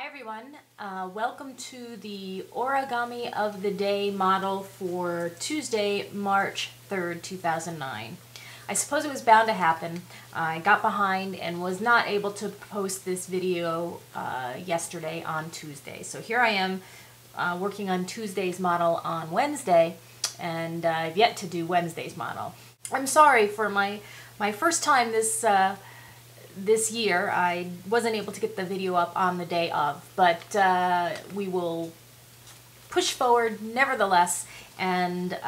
everyone, welcome to the Origami of the Day model for Tuesday, March 3rd, 2009. I suppose it was bound to happen. I got behind and was not able to post this video yesterday on Tuesday. So here I am working on Tuesday's model on Wednesday, and I've yet to do Wednesday's model. I'm sorry for my first time this year. I wasn't able to get the video up on the day of, but we will push forward nevertheless and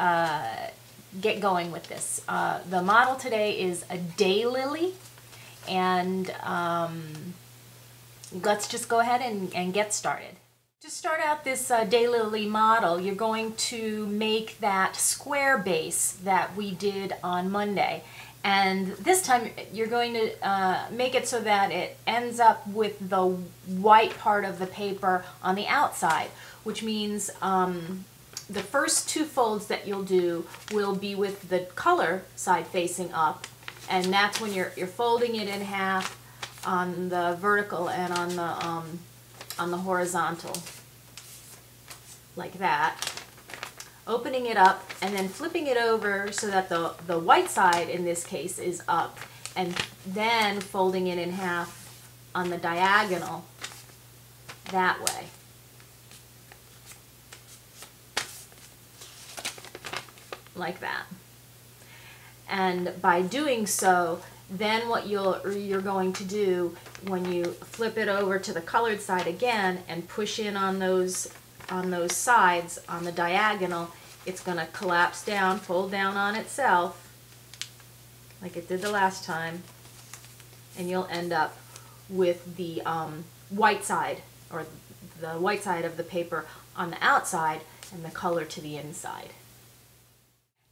get going with this. The model today is a daylily, and let's just go ahead and get started. To start out this daylily model, you're going to make that square base that we did on Monday. And this time you're going to make it so that it ends up with the white part of the paper on the outside, which means the first two folds that you'll do will be with the color side facing up, and that's when you're folding it in half on the vertical and on the horizontal, like that. Opening it up and then flipping it over so that the white side in this case is up, and then folding it in half on the diagonal that way. Like that. And by doing so, then what you're going to do when you flip it over to the colored side again and push in on those sides on the diagonal, it's going to collapse down, fold down on itself like it did the last time, and you'll end up with the white side, or the white side of the paper on the outside and the color to the inside.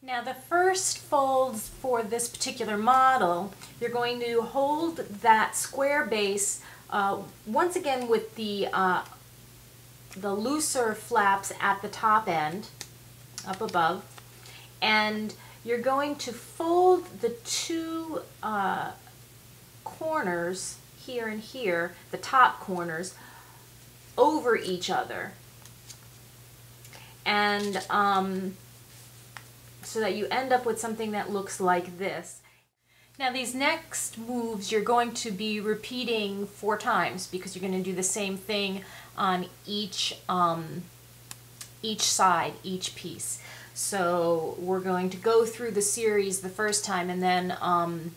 Now the first folds for this particular model, you're going to hold that square base once again with the looser flaps at the top end, up above, and you're going to fold the two corners here and here, the top corners, over each other, and so that you end up with something that looks like this. Now these next moves you're going to be repeating 4 times, because you're going to do the same thing on each side, each piece. So we're going to go through the series the first time, and then I'll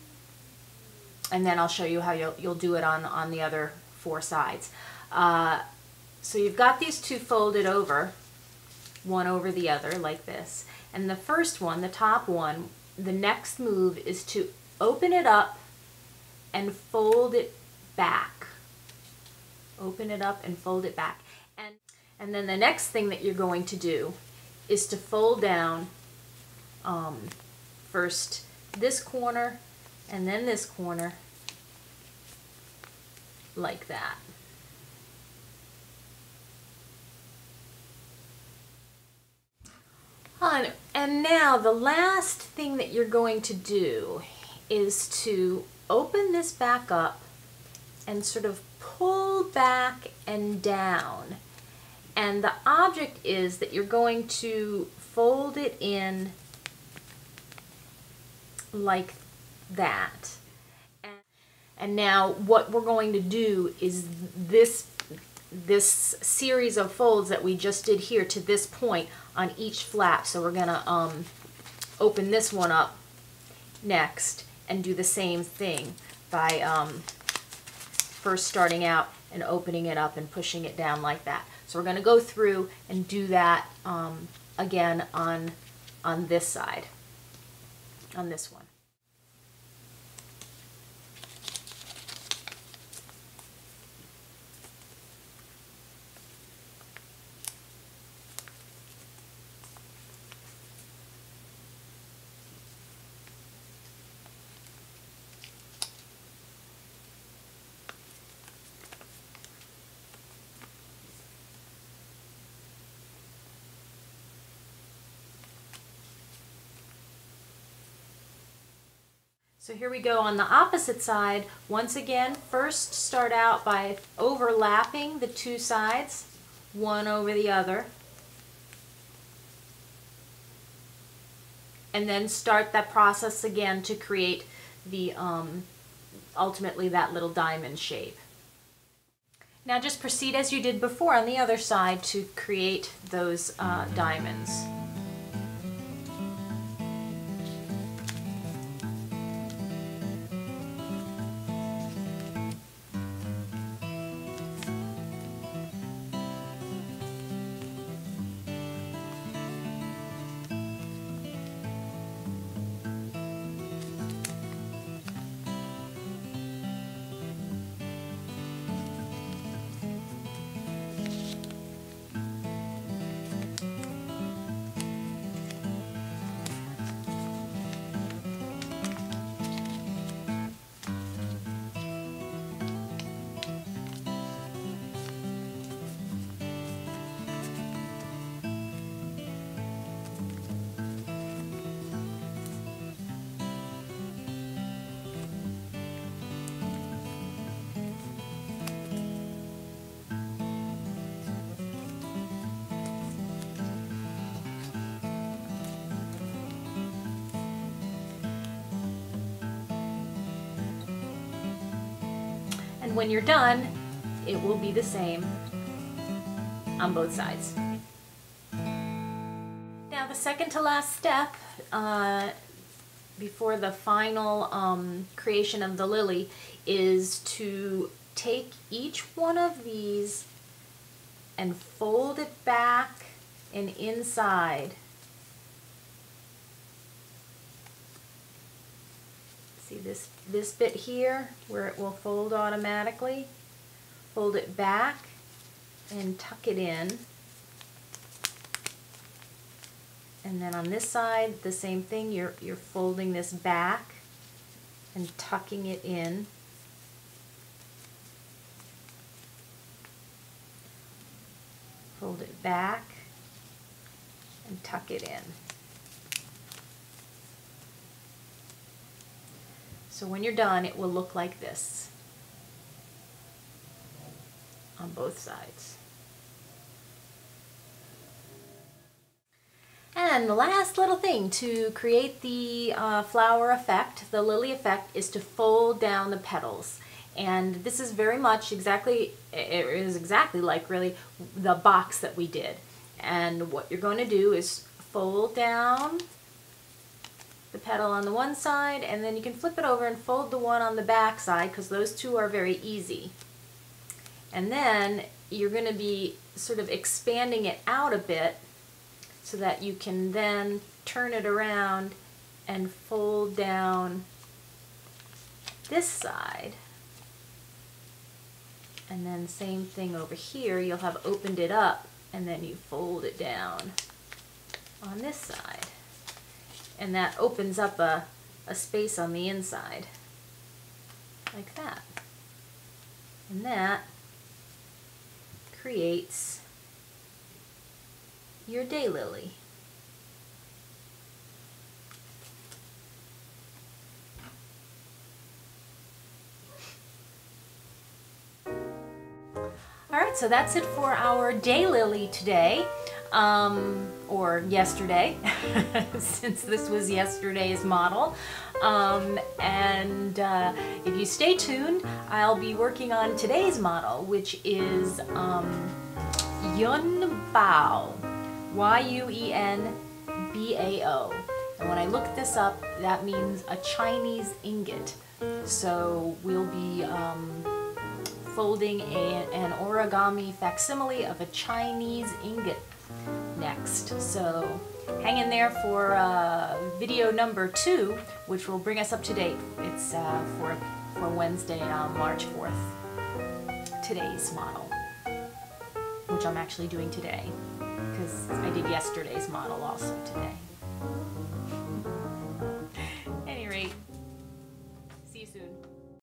show you how you'll do it on the other 4 sides. So you've got these two folded over, one over the other like this. And the first one, the top one, the next move is to open it up and fold it back. Open it up and fold it back. And then the next thing that you're going to do is to fold down first this corner and then this corner, like that. And now the last thing that you're going to do is to open this back up and sort of pull back and down. And the object is that you're going to fold it in like that. And now what we're going to do is this series of folds that we just did here to this point on each flap. So we're going to open this one up next and do the same thing by first starting out and opening it up and pushing it down like that. So we're going to go through and do that again on this side, on this one. So here we go on the opposite side. Once again, first start out by overlapping the two sides, one over the other. And then start that process again to create the, ultimately that little diamond shape. Now just proceed as you did before on the other side to create those diamonds. And when you're done, it will be the same on both sides. Now the second to last step before the final creation of the lily is to take each one of these and fold it back and inside. See this bit here where it will fold automatically? Fold it back and tuck it in. And then on this side, the same thing, you're folding this back and tucking it in. Fold it back and tuck it in. So when you're done, it will look like this on both sides. And the last little thing to create the flower effect, the lily effect, is to fold down the petals. And this is very much exactly, it is exactly like really the box that we did. And what you're going to do is fold down the petal on the one side, and then you can flip it over and fold the one on the back side, because those two are very easy. And then you're going to be sort of expanding it out a bit so that you can then turn it around and fold down this side. And then same thing over here, you'll have opened it up and then you fold it down on this side. And that opens up a space on the inside, like that. And that creates your daylily. Alright, so that's it for our daylily today. Or yesterday, since this was yesterday's model. If you stay tuned, I'll be working on today's model, which is Yun Bao, Y-U-E-N-B-A-O. And when I looked this up, that means a Chinese ingot. So we'll be folding an origami facsimile of a Chinese ingot next. So hang in there for video number 2, which will bring us up to date. It's for Wednesday, March 4th. Today's model, which I'm actually doing today, because I did yesterday's model also today.